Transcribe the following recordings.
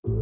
Hello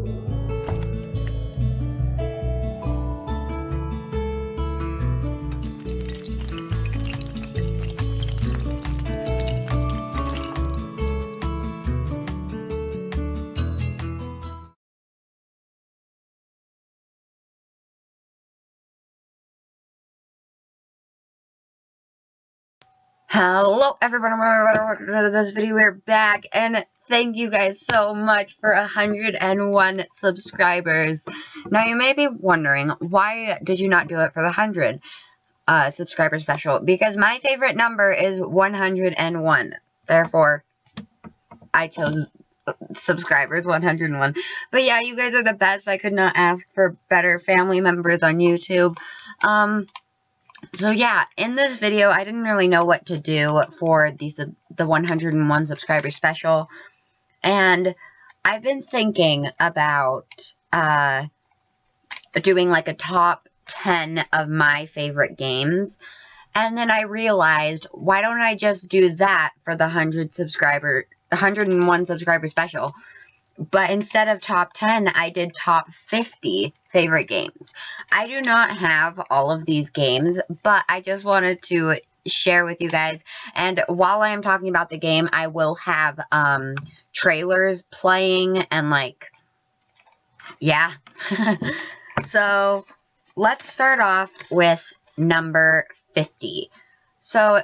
everyone, welcome to this video. We're back, and thank you guys so much for 101 subscribers. Now you may be wondering, why did you not do it for the 100 subscriber special? Because my favorite number is 101. Therefore, I chose subscribers 101. But yeah, you guys are the best. I could not ask for better family members on YouTube. So yeah, in this video, I didn't really know what to do for the 101 subscriber special, and I've been thinking about doing like a top 10 of my favorite games, and then I realized, why don't I just do that for the 101 subscriber special? But instead of top 10, I did top 50 favorite games. I do not have all of these games, but I just wanted to share with you guys. And while I am talking about the game, I will have trailers playing and like, yeah. So let's start off with number 50. So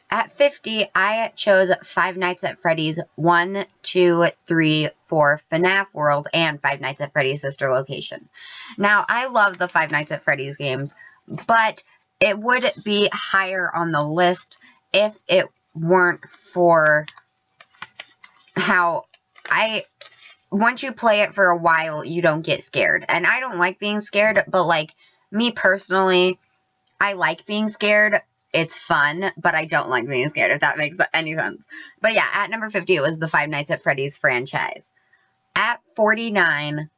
at 50, I chose Five Nights at Freddy's 1, 2, 3, 4 FNAF World, and Five Nights at Freddy's Sister Location. Now, I love the Five Nights at Freddy's games, but it would be higher on the list if it weren't for how once you play it for a while, you don't get scared. And I don't like being scared, but like, me personally, I like being scared. It's fun, but I don't like being scared, if that makes any sense. But yeah, at number 50, it was the Five Nights at Freddy's franchise. At 49,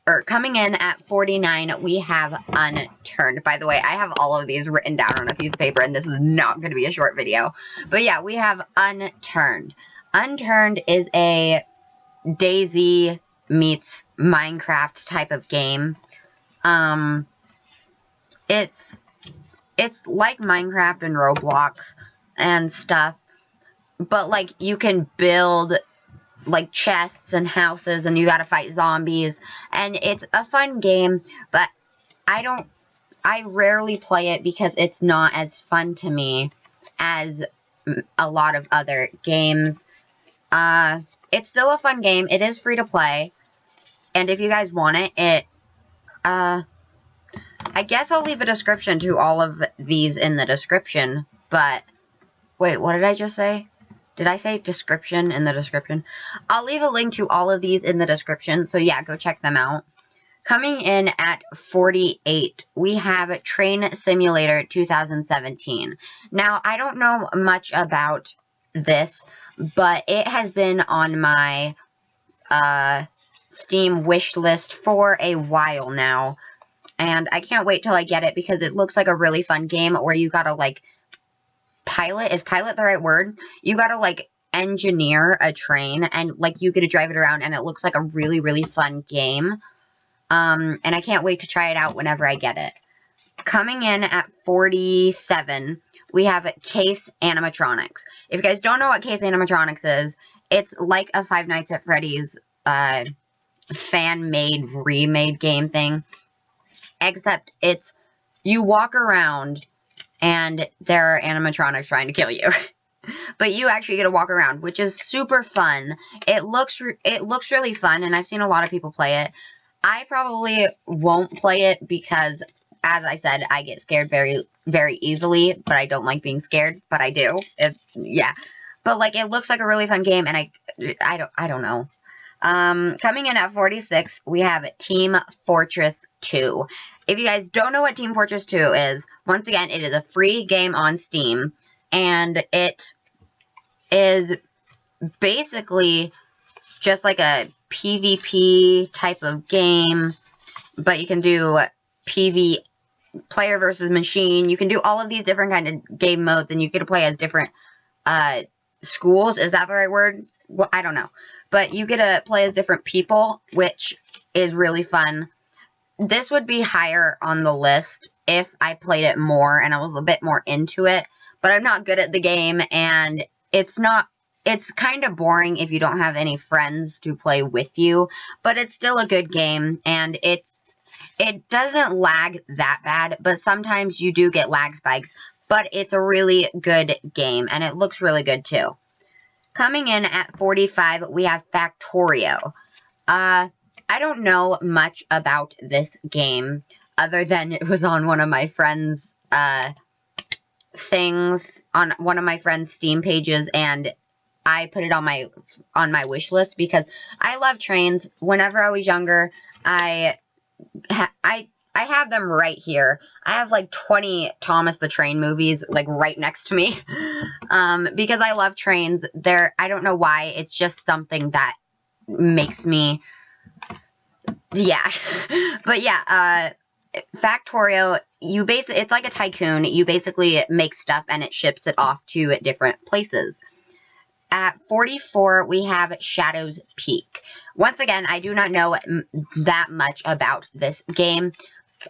or coming in at 49, we have Unturned. By the way, I have all of these written down on a piece of paper, and this is not going to be a short video. But yeah, we have Unturned. Unturned is a DayZ meets Minecraft type of game. It's like Minecraft and Roblox and stuff, but like you can build like chests and houses, and you gotta fight zombies, and it's a fun game, but I rarely play it because it's not as fun to me as a lot of other games. It's still a fun game. It is free to play, and if you guys want it, I guess I'll leave a description to all of these in the description, but, wait, what did I just say? Did I say description in the description? I'll leave a link to all of these in the description, so yeah, go check them out. Coming in at 48, we have Train Simulator 2017. Now, I don't know much about this, but it has been on my Steam wish list for a while now. And I can't wait till I get it, because it looks like a really fun game where you gotta, like, pilot. Is pilot the right word? You gotta, like, engineer a train, and, like, you get to drive it around, and it looks like a really, really fun game. And I can't wait to try it out whenever I get it. Coming in at 47, we have Case Animatronics. If you guys don't know what Case Animatronics is, it's like a Five Nights at Freddy's fan-made, remade game thing. Except it's, you walk around, and there are animatronics trying to kill you. But you actually get to walk around, which is super fun. It looks really fun, and I've seen a lot of people play it. I probably won't play it because, as I said, I get scared very, very easily, but I don't like being scared, but I do. Yeah. But, like, it looks like a really fun game, and I don't know. Coming in at 46, we have Team Fortress 2. If you guys don't know what Team Fortress 2 is, once again, it is a free game on Steam, and it is basically just like a PvP type of game, but you can do PvP, player versus machine. You can do all of these different kind of game modes, and you get to play as different schools. Is that the right word? Well, I don't know. but you get to play as different people, which is really fun. This would be higher on the list if I played it more and I was a bit more into it, but I'm not good at the game, and it's kind of boring if you don't have any friends to play with you, but it's still a good game, and it doesn't lag that bad, but sometimes you do get lag spikes, but it's a really good game, and it looks really good too. Coming in at 45, we have Factorial. I don't know much about this game, other than it was on one of my friends' things, on one of my friends' Steam pages, and I put it on my wish list because I love trains. Whenever I was younger, I have them right here. I have like 20 Thomas the Train movies like right next to me because I love trains. I don't know why. It's just something that makes me, yeah. But yeah, Factorial, it's like a tycoon. You basically make stuff and it ships it off to different places. At 44, we have Shadow's Peak. Once again, I do not know that much about this game.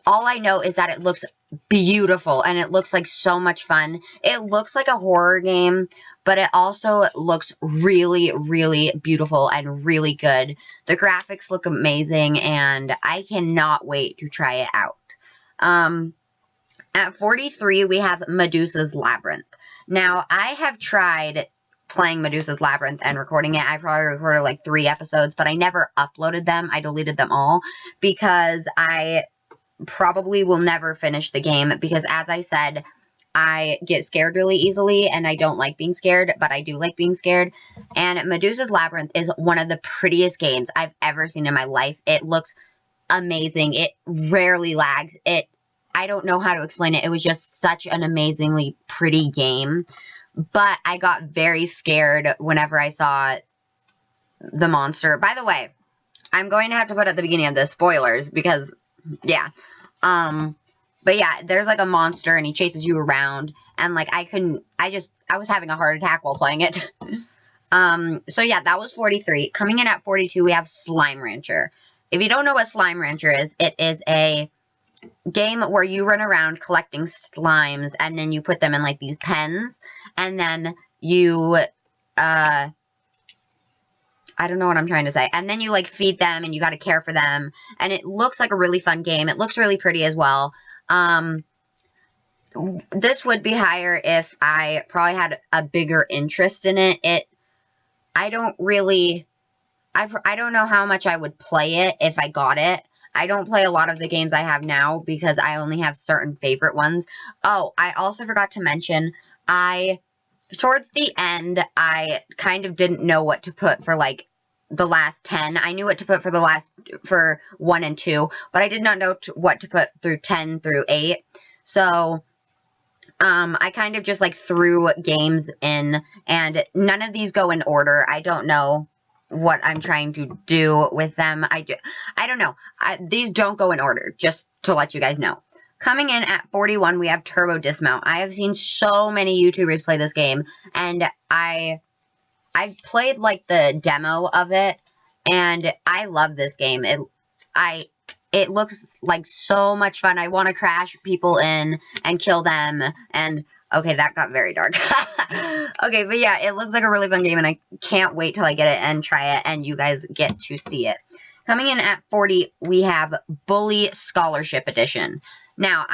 All I know is that it looks beautiful, and it looks like so much fun. It looks like a horror game, but it also looks really, really beautiful and really good. The graphics look amazing, and I cannot wait to try it out. At 43, we have Medusas Labyrinth. Now, I have tried playing Medusas Labyrinth and recording it. I probably recorded like 3 episodes, but I never uploaded them. I deleted them all because I probably will never finish the game because, as I said, I get scared really easily, and I don't like being scared, but I do like being scared. And Medusas Labyrinth is one of the prettiest games I've ever seen in my life. It looks amazing. It rarely lags. I don't know how to explain it. It was just such an amazingly pretty game. But I got very scared whenever I saw the monster. By the way, I'm going to have to put at the beginning of this spoilers because, yeah. But yeah, there's like a monster and he chases you around. And like I was having a heart attack while playing it. So yeah, that was 43. Coming in at 42, we have Slime Rancher. If you don't know what Slime Rancher is, it is a game where you run around collecting slimes and then you put them in like these pens. And then you, I don't know what I'm trying to say. And then you, like, feed them, and you gotta care for them. And it looks like a really fun game. It looks really pretty as well. This would be higher if I probably had a bigger interest in it. I don't know how much I would play it if I got it. I don't play a lot of the games I have now because I only have certain favorite ones. Oh, I also forgot to mention, towards the end, I kind of didn't know what to put for, like, the last 10. I knew what to put for 1 and 2, but I did not know what to put through 10 through 8. So, I kind of just, like, threw games in, and none of these go in order. I don't know what I'm trying to do with them. I don't know. These don't go in order, just to let you guys know. Coming in at 41, we have Turbo Dismount. I have seen so many YouTubers play this game, and I've played, like, the demo of it, and I love this game. It looks like so much fun. I want to crash people in and kill them, and, okay, that got very dark. Okay, but yeah, it looks like a really fun game, and I can't wait till I get it and try it, and you guys get to see it. Coming in at 40, we have Bully Scholarship Edition. Now,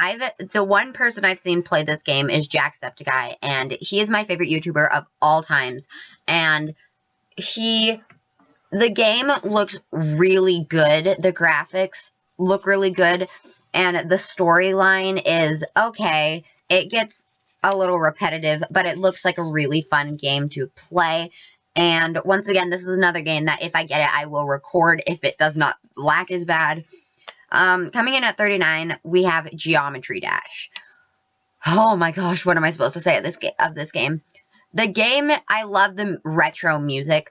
the one person I've seen play this game is Jacksepticeye, and he is my favorite YouTuber of all times. And the game looks really good. The graphics look really good, and the storyline is okay. It gets a little repetitive, but it looks like a really fun game to play. And once again, this is another game that if I get it, I will record if it does not lag as bad. Coming in at 39, we have Geometry Dash. Oh my gosh, what am I supposed to say of this game? The game, I love the retro music,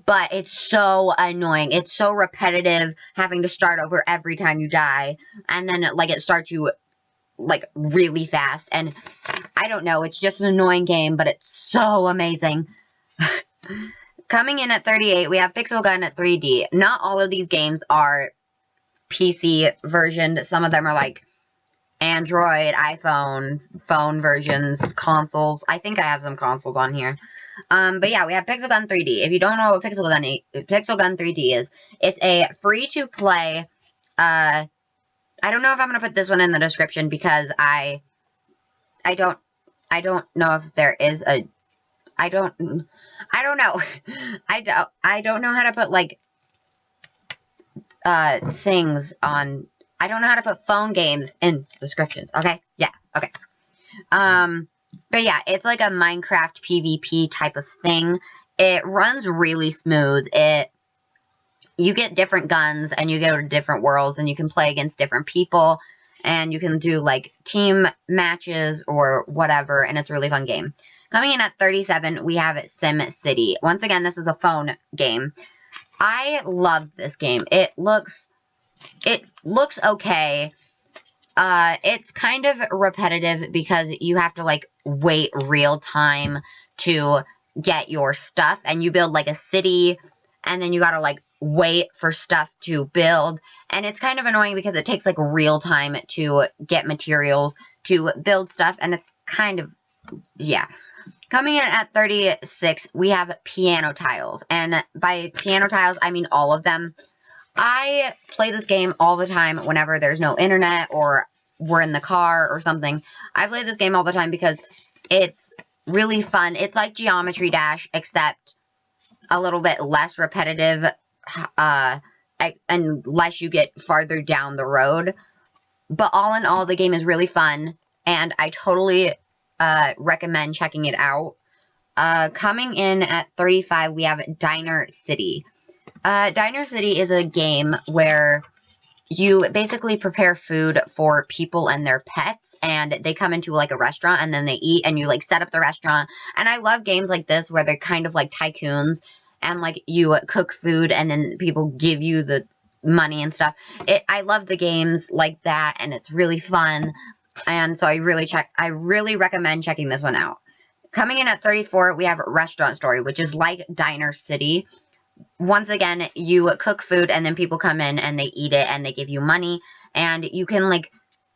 but it's so annoying. It's so repetitive, having to start over every time you die, and then, like, it starts you, like, really fast, and I don't know, it's just an annoying game, but it's so amazing. Coming in at 38, we have Pixel Gun 3D. Not all of these games are PC versioned. Some of them are like Android, iPhone, phone versions, consoles. I think I have some consoles on here. But yeah, we have Pixel Gun 3D. If you don't know what Pixel Gun 3D is, it's a free-to-play, I don't know if I'm going to put this one in the description because I don't know if there is a, I don't know. I don't know how to put, like, things on, I don't know how to put phone games in descriptions, okay? Yeah, okay. But yeah, it's like a Minecraft PvP type of thing. It runs really smooth. You get different guns, and you go to different worlds, and you can play against different people, and you can do, like, team matches or whatever, and it's a really fun game. Coming in at 37, we have Sim City. Once again, this is a phone game. I love this game. It looks okay. It's kind of repetitive because you have to, like, wait real time to get your stuff, and you build, like, a city, and then you gotta, like, wait for stuff to build, and it's kind of annoying because it takes, like, real time to get materials to build stuff, and it's kind of, yeah. Coming in at 36, we have Piano Tiles, and by Piano Tiles, I mean all of them. I play this game all the time whenever there's no internet or we're in the car or something. I play this game all the time because it's really fun. It's like Geometry Dash, except a little bit less repetitive, unless you get farther down the road. But all in all, the game is really fun, and I totally recommend checking it out. Coming in at 35, we have Diner City. Diner City is a game where you basically prepare food for people and their pets, and they come into, like, a restaurant, and then they eat, and you, like, set up the restaurant. And I love games like this where they're kind of like tycoons, and, like, you cook food, and then people give you the money and stuff. I love the games like that, and it's really fun, and so I really recommend checking this one out. Coming in at 34, we have Restaurant Story, which is like Diner City. Once again, you cook food, and then people come in, and they eat it, and they give you money, and you can, like,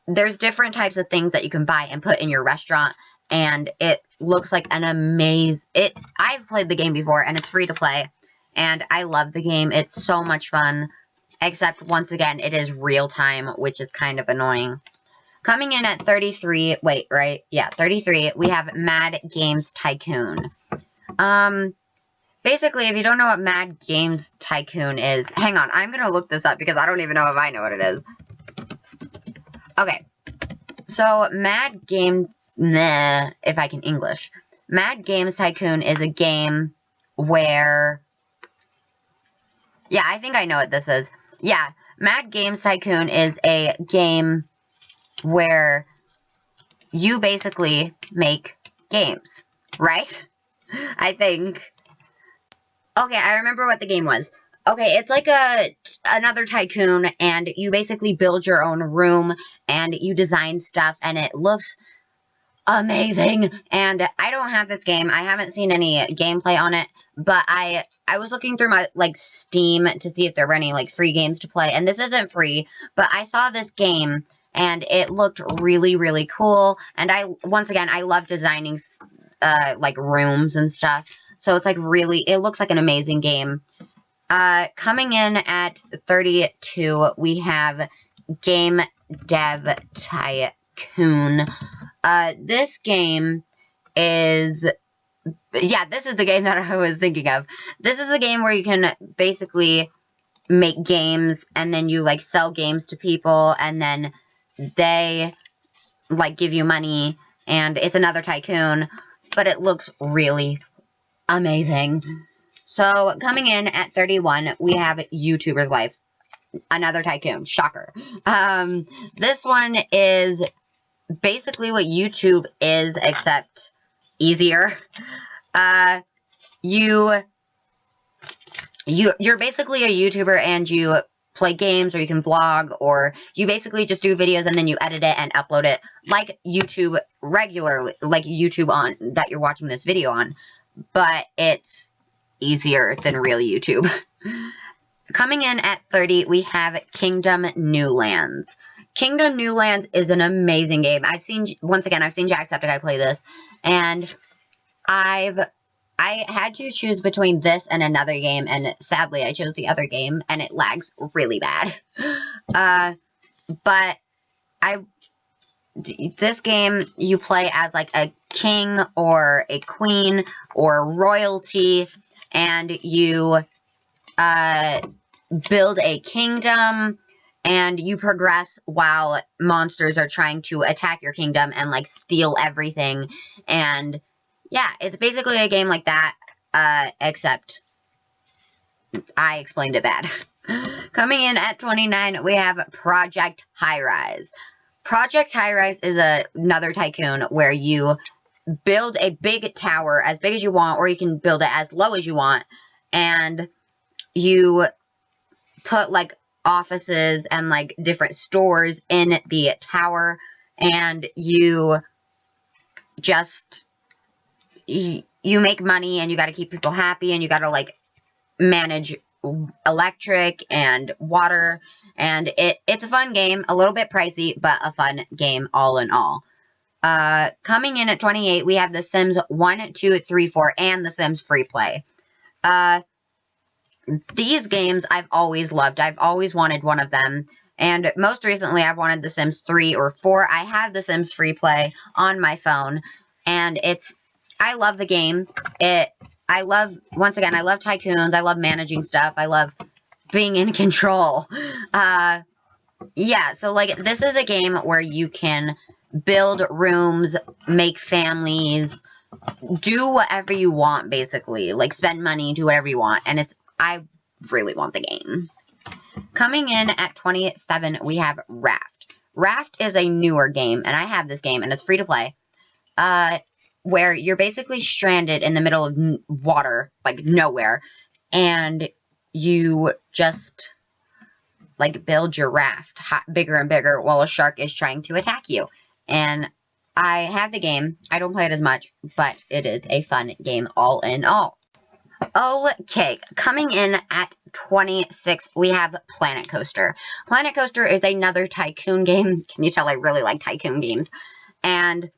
there's different types of things that you can buy and put in your restaurant, and it looks like an I've played the game before, and it's free to play, and I love the game. It's so much fun, except, once again, it is real time, which is kind of annoying. Coming in at 33, 33, we have Mad Games Tycoon. Basically, if you don't know what Mad Games Tycoon is, hang on, I'm going to look this up because I don't even know if I know what it is. Okay, so Mad Games, if I can English. Mad Games Tycoon is a game where, yeah, I think I know what this is. Yeah, Mad Games Tycoon is a game where you basically make games, right? I think. Okay, I remember what the game was. Okay, it's like another tycoon, and you basically build your own room, and you design stuff, and it looks amazing. And I don't have this game. I haven't seen any gameplay on it, but I was looking through my, like, Steam to see if there were any, like, free games to play, and this isn't free, but I saw this game, and it looked really, really cool, and once again, I love designing, like, rooms and stuff. So it's, like, it looks like an amazing game. Coming in at 32, we have Game Dev Tycoon. This game is, yeah, this is the game that I was thinking of. This is the game where you can basically make games, and then you, like, sell games to people, and then they, like, give you money, and it's another tycoon, but it looks really amazing. So, coming in at 31, we have YouTuber's Life. Another tycoon. Shocker. This one is basically what YouTube is, except easier. You're basically a YouTuber, and you play games, or you can vlog, or you basically just do videos, and then you edit it and upload it like YouTube regularly, like YouTube that you're watching this video on. But it's easier than real YouTube. Coming in at 30, we have Kingdom New Lands. Kingdom New Lands is an amazing game. Once again, I've seen Jacksepticeye play this, and I had to choose between this and another game, and sadly, I chose the other game, and it lags really bad. But this game, you play as, like, a king or a queen or royalty, and you, build a kingdom, and you progress while monsters are trying to attack your kingdom and, like, steal everything, and, yeah, it's basically a game like that, except I explained it bad. Coming in at 29, we have Project Highrise. Project Highrise is another tycoon where you build a big tower as big as you want, or you can build it as low as you want, and you put, like, offices and, like, different stores in the tower, and you just, you make money, and you gotta keep people happy, and you gotta, like, manage electric and water, and it's a fun game, a little bit pricey, but a fun game all in all. Coming in at 28, we have The Sims 1, 2, 3, 4, and The Sims Free Play. These games I've always loved. I've always wanted one of them. And most recently, I've wanted The Sims 3 or 4. I have The Sims Free Play on my phone. And I love the game. Once again, I love tycoons. I love managing stuff. I love being in control. Yeah, so, like, this is a game where you can build rooms, make families, do whatever you want, basically. Like, spend money, do whatever you want. And I really want the game. Coming in at 27, we have Raft. Raft is a newer game, and I have this game, and it's free to play, where you're basically stranded in the middle of water, like nowhere, and you just, like, build your raft bigger and bigger while a shark is trying to attack you. And I have the game. I don't play it as much, but it is a fun game all in all. Okay, coming in at 26, we have Planet Coaster. Planet Coaster is another tycoon game. Can you tell I really like tycoon games? And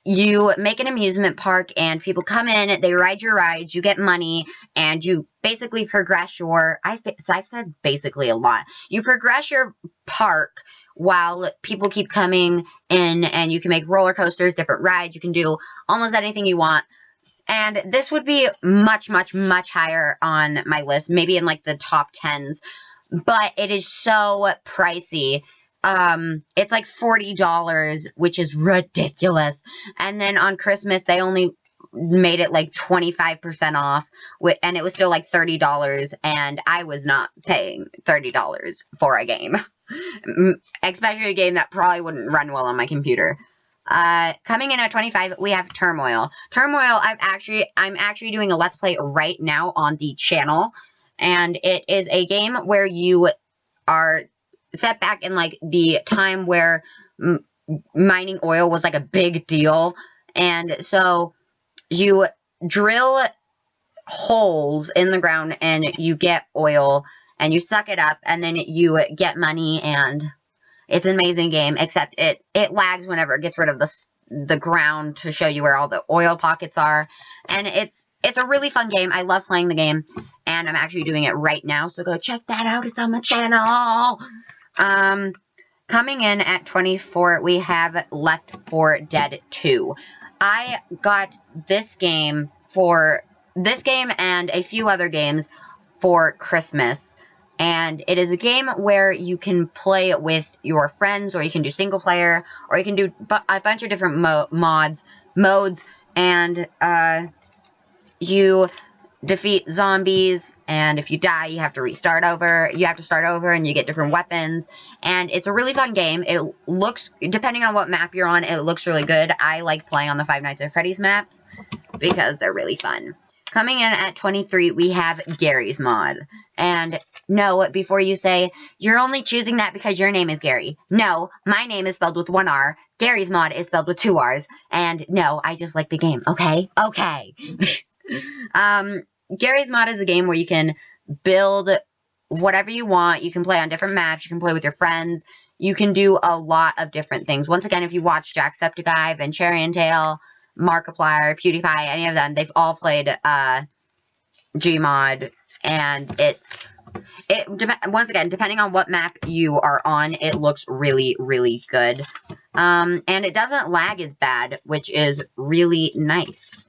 you make an amusement park, and people come in, they ride your rides, you get money, and you basically progress your... I've said basically a lot. You progress your park while people keep coming in, and you can make roller coasters, different rides, you can do almost anything you want. And this would be much, much, much higher on my list, maybe in, like, the top 10s, but it is so pricey. It's like $40, which is ridiculous. And then on Christmas, they only made it like 25% off, and it was still like $30, and I was not paying $30 for a game. Especially a game that probably wouldn't run well on my computer. Coming in at 25, we have Turmoil. Turmoil, I'm actually doing a Let's Play right now on the channel, and it is a game where you are set back in, like, the time where mining oil was, like, a big deal, and so you drill holes in the ground, and you get oil, and you suck it up, and then you get money, and it's an amazing game, except it lags whenever it gets rid of the ground to show you where all the oil pockets are. And it's a really fun game. I love playing the game, and I'm actually doing it right now, so go check that out. It's on my channel. Coming in at 24, we have Left 4 Dead 2. I got this game and a few other games for Christmas. And it is a game where you can play with your friends, or you can do single player, or you can do a bunch of different modes, and you defeat zombies, and if you die, you have to restart over. You have to start over, and you get different weapons, and it's a really fun game. It looks, depending on what map you're on, it looks really good. I like playing on the Five Nights at Freddy's maps, because they're really fun. Coming in at 23, we have Garrys Mod. And no, before you say, you're only choosing that because your name is Gary. No, my name is spelled with 1 R. Garrys Mod is spelled with 2 R's. And no, I just like the game. Okay? Okay. Garrys Mod is a game where you can build whatever you want. You can play on different maps. You can play with your friends. You can do a lot of different things. Once again, if you watch Jacksepticeye, Venturian Tail, Markiplier, PewDiePie, any of them, they've all played Gmod, and once again, depending on what map you are on, it looks really, really good. And it doesn't lag as bad, which is really nice.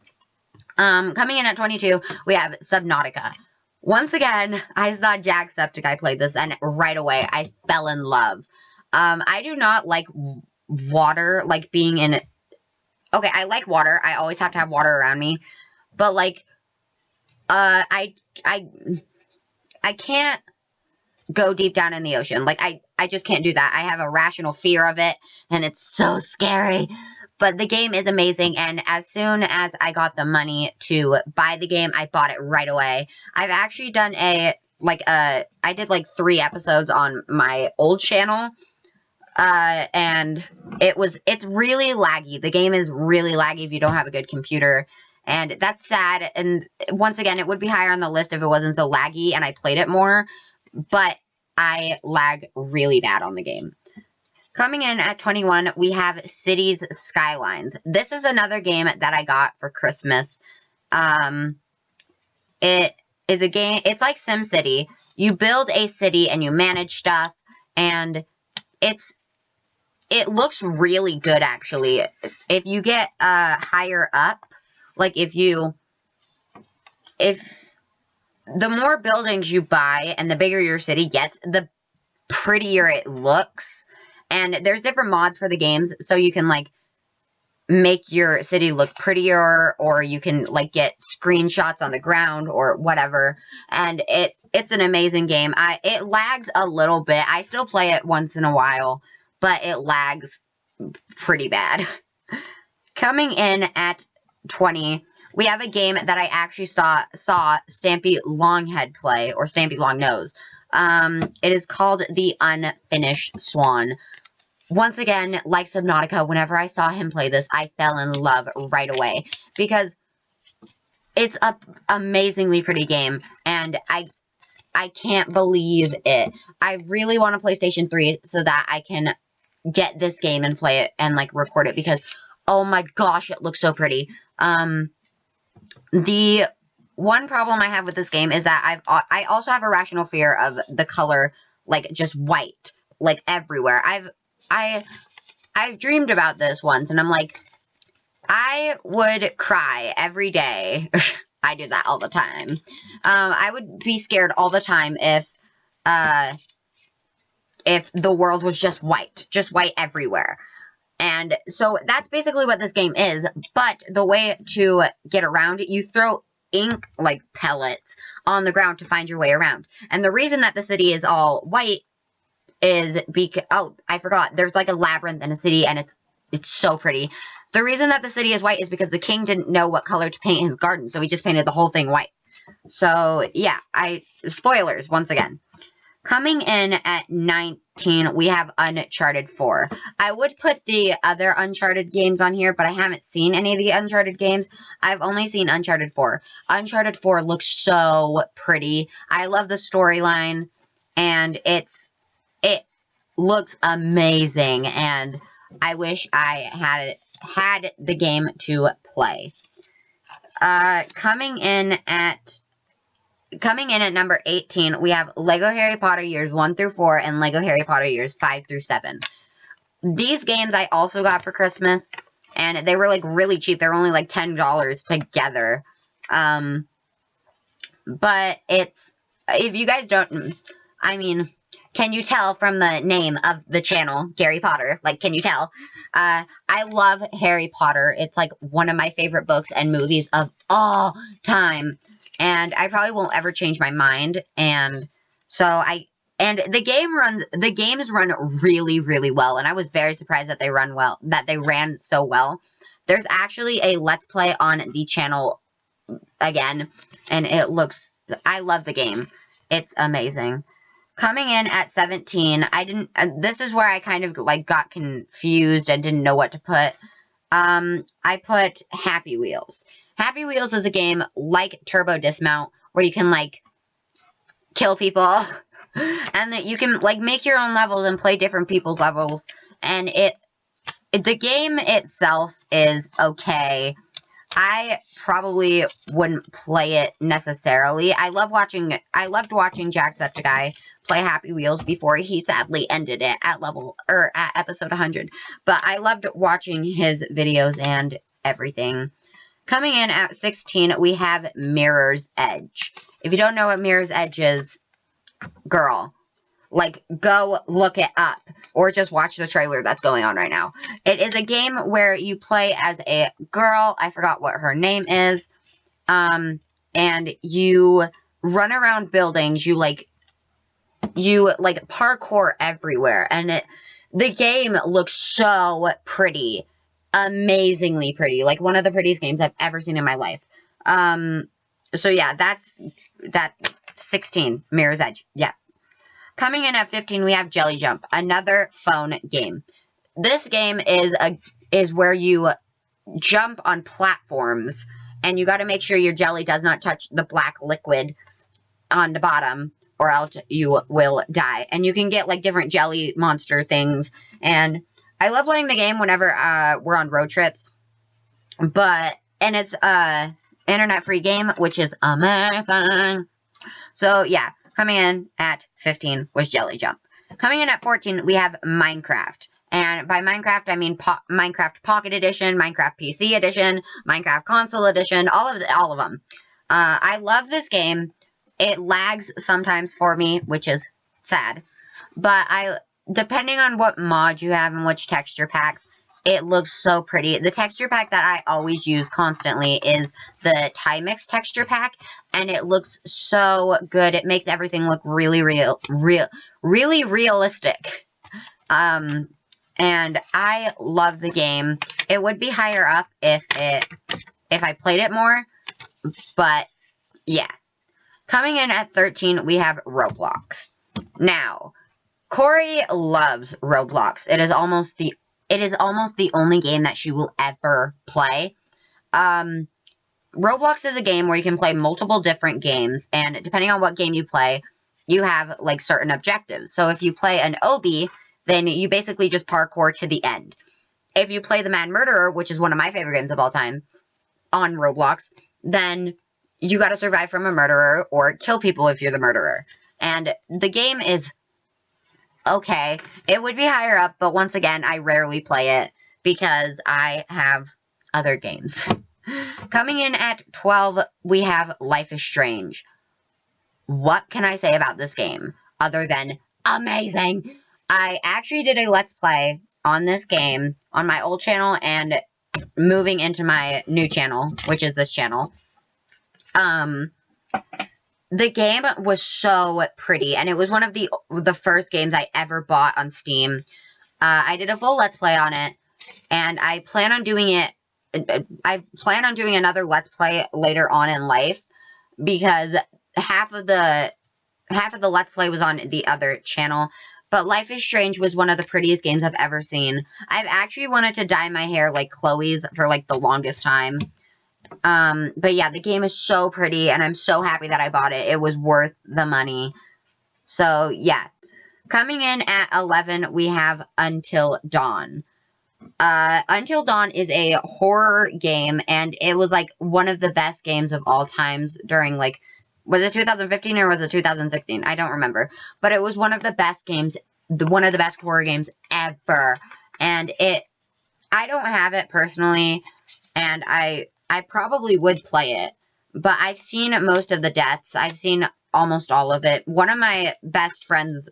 Coming in at 22, we have Subnautica. Once again, I saw Jacksepticeye play this, and right away, I fell in love. I do not like water, like being in it. Okay, I like water. I always have to have water around me. But, like, I can't go deep down in the ocean. Like, I just can't do that. I have a rational fear of it, and it's so scary. But the game is amazing, and as soon as I got the money to buy the game, I bought it right away. I've actually done I did like 3 episodes on my old channel, and it's really laggy. The game is really laggy if you don't have a good computer, and that's sad. And once again, it would be higher on the list if it wasn't so laggy and I played it more, but I lag really bad on the game. Coming in at 21, we have Cities Skylines. This is another game that I got for Christmas. It is a game, it's like SimCity. You build a city and you manage stuff, and it looks really good, actually. If you get higher up, like if the more buildings you buy and the bigger your city gets, the prettier it looks. And there's different mods for the games, so you can, like, make your city look prettier, or you can, like, get screenshots on the ground or whatever. And it's an amazing game. It lags a little bit. I still play it once in a while, but it lags pretty bad. Coming in at 20, we have a game that I actually saw Stampy Longhead play, or Stampy Longnose. It is called the Unfinished Swan. Once again, like Subnautica, whenever I saw him play this, I fell in love right away, because it's an amazingly pretty game, and I can't believe it. I really want a PlayStation 3 so that I can get this game and play it and, like, record it, because, oh my gosh, it looks so pretty. The one problem I have with this game is that I also have a rational fear of the color, like, just white, like, everywhere. I've dreamed about this once, and I'm like, I would cry every day. I do that all the time. I would be scared all the time if the world was just white everywhere. And so that's basically what this game is, but the way to get around it, you throw ink, like, pellets on the ground to find your way around. And the reason that the city is all white is because, oh, I forgot, there's, like, a labyrinth in a city, and it's so pretty. The reason that the city is white is because the king didn't know what color to paint his garden, so he just painted the whole thing white. So, yeah, spoilers, once again. Coming in at 19, we have Uncharted 4. I would put the other Uncharted games on here, but I haven't seen any of the Uncharted games. I've only seen Uncharted 4. Uncharted 4 looks so pretty. I love the storyline, and it looks amazing, and I wish I had the game to play. Coming in at number 18, we have Lego Harry Potter Years 1 through 4 and Lego Harry Potter Years 5 through 7. These games I also got for Christmas, and they were, like, really cheap. They were only, like, $10 together. But if you guys don't, I mean, can you tell from the name of the channel, Garry Potter? Like, can you tell? I love Harry Potter. It's, like, one of my favorite books and movies of all time. And I probably won't ever change my mind. And so the games run really, really well. And I was very surprised that they ran so well. There's actually a Let's Play on the channel again. And I love the game. It's amazing. Coming in at 17, this is where I kind of, like, got confused and didn't know what to put. I put Happy Wheels. Happy Wheels is a game like Turbo Dismount where you can, like, kill people. And that you can, like, make your own levels and play different people's levels. And the game itself is okay. I probably wouldn't play it necessarily. I loved watching Jacksepticeye play Happy Wheels before he sadly ended it at episode 100. But I loved watching his videos and everything. Coming in at 16, we have Mirror's Edge. If you don't know what Mirror's Edge is, girl, like, go look it up, or just watch the trailer that's going on right now. It is a game where you play as a girl, I forgot what her name is, and you run around buildings, you parkour everywhere, and the game looks so pretty, amazingly pretty, like one of the prettiest games I've ever seen in my life. So yeah, that's 16, Mirror's Edge, yeah. Coming in at 15, we have Jelly Jump, another phone game. This game is where you jump on platforms, and you got to make sure your jelly does not touch the black liquid on the bottom, or else you will die. And you can get, like, different jelly monster things, and I love playing the game whenever we're on road trips, and it's a internet-free game, which is amazing. So, yeah. Coming in at 15 was Jelly Jump. Coming in at 14, we have Minecraft. And by Minecraft, I mean Minecraft Pocket Edition, Minecraft PC Edition, Minecraft Console Edition, all of them. I love this game. It lags sometimes for me, which is sad. But depending on what mod you have and which texture packs, it looks so pretty. The texture pack that I always use constantly is the Timix texture pack, and it looks so good. It makes everything look really realistic. And I love the game. It would be higher up if I played it more, but yeah. Coming in at 13, we have Roblox. Now, Corey loves Roblox. It is almost the only game that she will ever play. Roblox is a game where you can play multiple different games, and depending on what game you play, you have, like, certain objectives. So if you play an Obby, then you basically just parkour to the end. If you play the Mad Murderer, which is one of my favorite games of all time, on Roblox, then you gotta survive from a murderer or kill people if you're the murderer. And the game is okay. It would be higher up, but once again, I rarely play it because I have other games. Coming in at 12, we have Life is Strange. What can I say about this game other than amazing? I actually did a Let's Play on this game on my old channel and moving into my new channel, which is this channel. The game was so pretty, and it was one of the first games I ever bought on Steam. I did a full Let's Play on it, and I plan on doing another Let's Play later on in life, because half of the Let's Play was on the other channel. But Life is Strange was one of the prettiest games I've ever seen. I've actually wanted to dye my hair like Chloe's for, like, the longest time. But yeah, the game is so pretty, and I'm so happy that I bought it. It was worth the money. So, yeah. Coming in at 11, we have Until Dawn. Until Dawn is a horror game, and it was, like, one of the best games of all times during, like, was it 2015 or was it 2016? I don't remember. But it was one of the best games, one of the best horror games ever. And I don't have it personally, and I probably would play it. But I've seen most of the deaths. I've seen almost all of it. One of my best friends,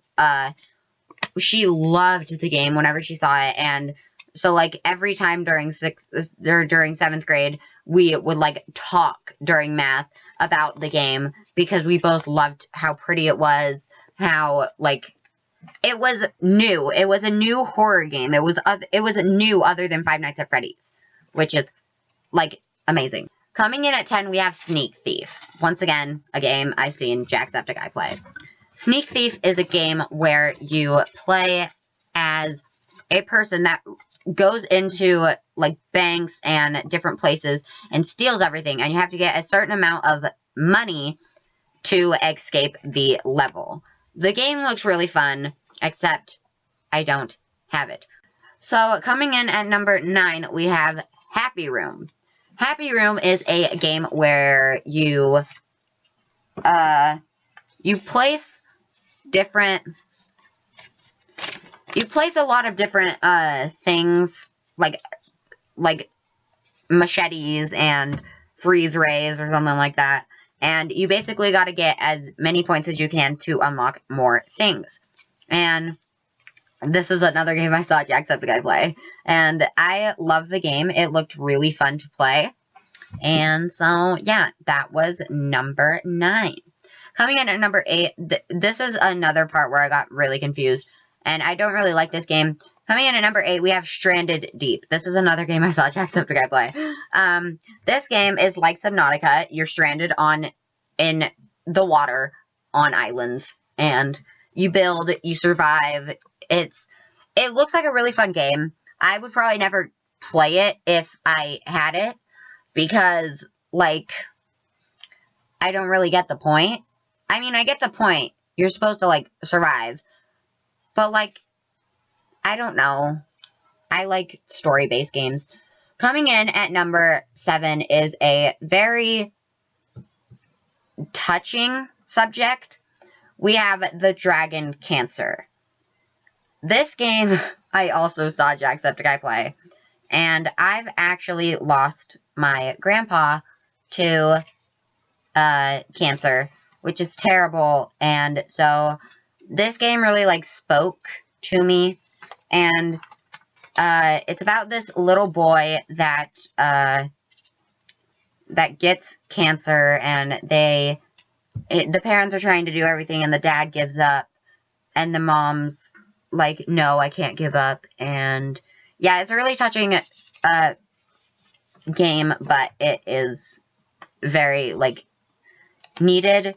she loved the game whenever she saw it. And so, like, every time during 7th grade, we would, like, talk during math about the game, because we both loved how pretty it was, how, like, it was new. It was a new horror game. It was new other than Five Nights at Freddy's, which is, like, amazing. Coming in at 10, we have Sneak Thief. Once again, a game I've seen Jacksepticeye play. Sneak Thief is a game where you play as a person that goes into, like, banks and different places and steals everything. And you have to get a certain amount of money to escape the level. The game looks really fun, except I don't have it. So, coming in at number 9, we have Happy Room. Happy Room is a game where you place a lot of different things, like machetes and freeze rays or something like that. And you basically got to get as many points as you can to unlock more things. And this is another game I saw Jacksepticeye play. And I love the game. It looked really fun to play. And so, yeah, that was number 9. Coming in at number 8, this is another part where I got really confused. And I don't really like this game. Coming in at number 8, we have Stranded Deep. This is another game I saw Jacksepticeye play. This game is like Subnautica. You're stranded in the water on islands. And you build, you survive. It looks like a really fun game. I would probably never play it if I had it. Because, like, I don't really get the point. I mean, I get the point. You're supposed to, like, survive. But, like, I don't know. I like story-based games. Coming in at number 7 is a very touching subject. We have the Dragon Cancer. This game, I also saw Jacksepticeye play. And I've actually lost my grandpa to cancer, which is terrible. And so this game really, like, spoke to me. And it's about this little boy that gets cancer, and the parents are trying to do everything, and the dad gives up, and the mom's like, no, I can't give up. And yeah, it's a really touching game, but it is very, like, needed.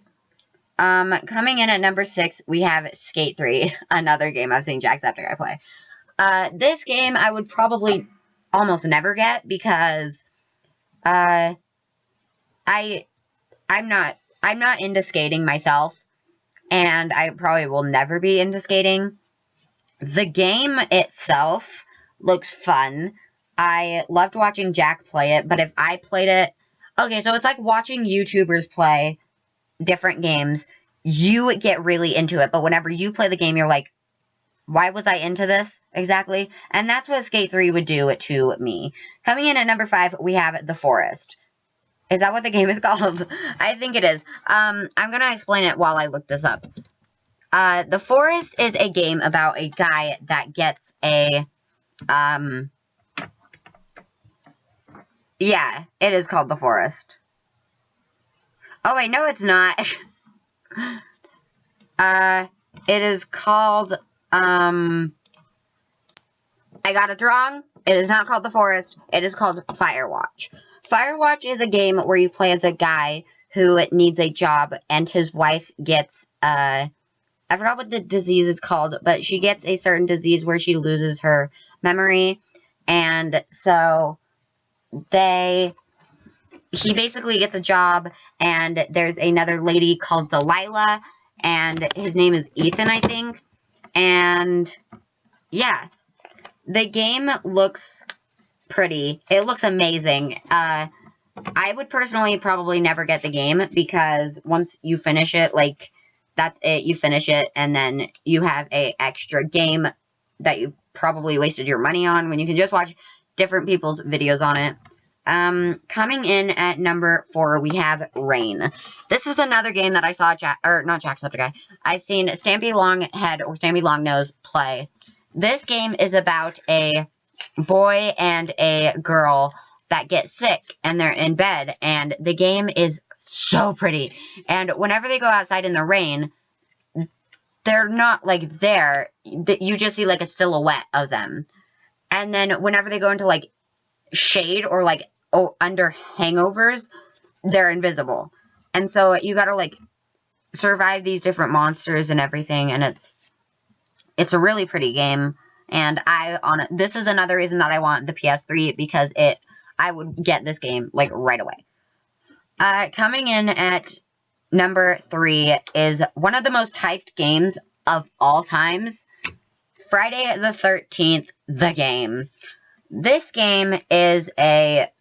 Coming in at number 6, we have Skate 3, another game I've seen Jacksepticeye play. This game I would probably almost never get because I'm not into skating myself, and I probably will never be into skating. The game itself looks fun. I loved watching Jack play it, but if I played it... Okay, so it's like watching YouTubers play different games. You get really into it, but whenever you play the game, you're like, why was I into this exactly? And that's what Skate 3 would do to me. Coming in at number 5, we have The Forest. Is that what the game is called? I think it is. I'm going to explain it while I look this up. The Forest is a game about a guy that gets a... yeah, it is called The Forest. Oh, wait, no, it's not. It is called... I got it wrong. It is not called The Forest. It is called Firewatch. Firewatch is a game where you play as a guy who needs a job, and his wife gets, I forgot what the disease is called, but she gets a certain disease where she loses her memory, and so he basically gets a job, and there's another lady called Delilah, and his name is Ethan, I think, and yeah, the game looks pretty. It looks amazing. I would personally probably never get the game because once you finish it, like, that's it. You finish it, and then you have a extra game that you probably wasted your money on when you can just watch different people's videos on it. Coming in at number 4, we have Rain. This is another game that I saw not Jacksepticeye. I've seen Stampy Longhead or Stampy Longnose play. This game is about a boy and a girl that get sick, and they're in bed, and the game is so pretty. And whenever they go outside in the rain, they're not, like, there. You just see, like, a silhouette of them. And then whenever they go into, like, shade or, like, under hangovers, they're invisible. And so you gotta, like, survive these different monsters and everything, and it's a really pretty game. and this is another reason that I want the PS3, because I would get this game, like, right away. Coming in at number 3 is one of the most hyped games of all times, Friday the 13th, the game. This game is a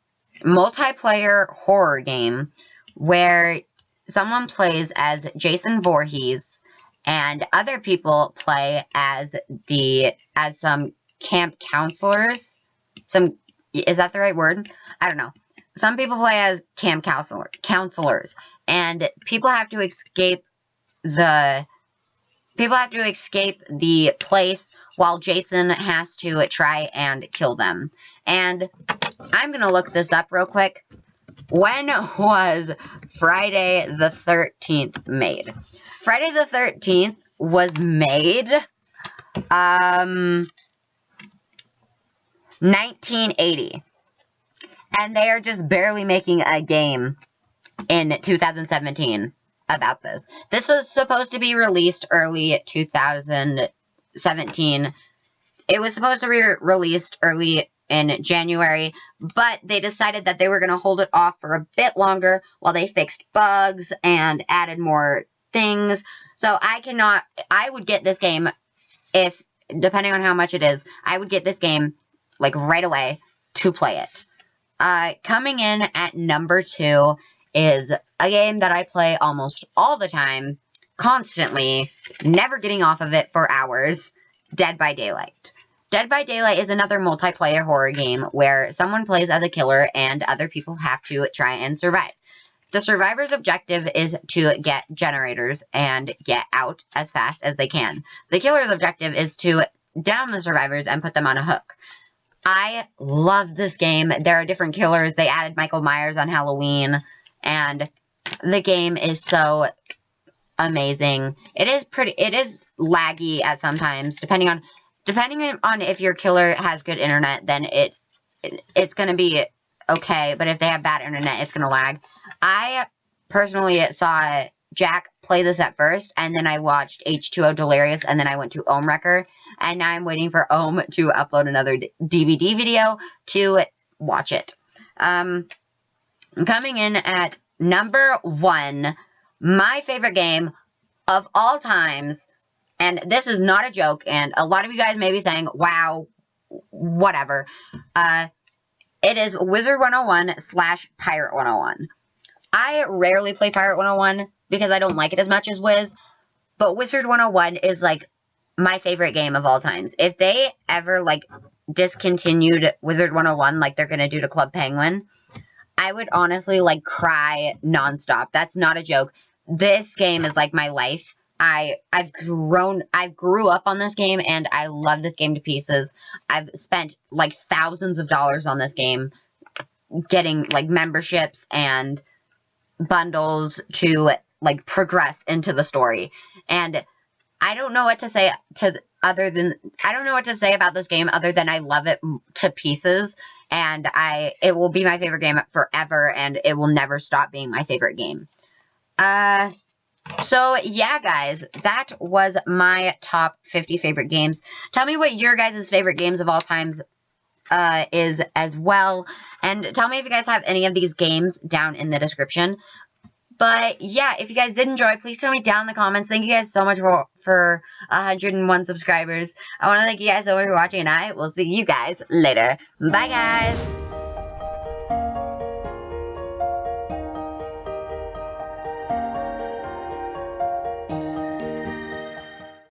multiplayer horror game where someone plays as Jason Voorhees and other people play as some camp counselors. Is that the right word? I don't know. Some people play as camp counselors, and people have to escape the place while Jason has to try and kill them. And I'm gonna look this up real quick. When was Friday the 13th made? Friday the 13th was made 1980. And they are just barely making a game in 2017 about this. This was supposed to be released early 2017. It was supposed to be released early in January, but they decided that they were going to hold it off for a bit longer while they fixed bugs and added more things. So I would get this game if, depending on how much it is, I would get this game, like, right away to play it. Coming in at number 2 is a game that I play almost all the time, constantly, never getting off of it for hours, Dead by Daylight. Dead by Daylight is another multiplayer horror game where someone plays as a killer and other people have to try and survive. The survivor's objective is to get generators and get out as fast as they can. The killer's objective is to down the survivors and put them on a hook. I love this game. There are different killers. They added Michael Myers on Halloween, and the game is so amazing. It is laggy at sometimes, depending on if your killer has good internet, then it's going to be okay, but if they have bad internet, it's going to lag. I personally saw Jack play this at first, and then I watched H2O Delirious, and then I went to Ohm Wrecker, and now I'm waiting for Ohm to upload another DVD video to watch it. Coming in at number 1, my favorite game of all times, and this is not a joke, and a lot of you guys may be saying, wow, whatever. It is Wizard 101 / Pirate 101. I rarely play Pirate 101 because I don't like it as much as Wiz, but Wizard 101 is, like, my favorite game of all times. If they ever, like, discontinued Wizard 101 like they're gonna do to Club Penguin, I would honestly, like, cry nonstop. That's not a joke. This game is, like, my life. I grew up on this game, and I love this game to pieces. I've spent, like, thousands of dollars on this game, getting, like, memberships and bundles to, like, progress into the story. And I don't know what to say about this game other than I love it to pieces, and it will be my favorite game forever, and it will never stop being my favorite game. So, yeah, guys, that was my top 50 favorite games. Tell me what your guys' favorite games of all times is as well. And tell me if you guys have any of these games down in the description. But, yeah, if you guys did enjoy, please tell me down in the comments. Thank you guys so much for 101 subscribers. I want to thank you guys so much for watching, and I will see you guys later. Bye, guys!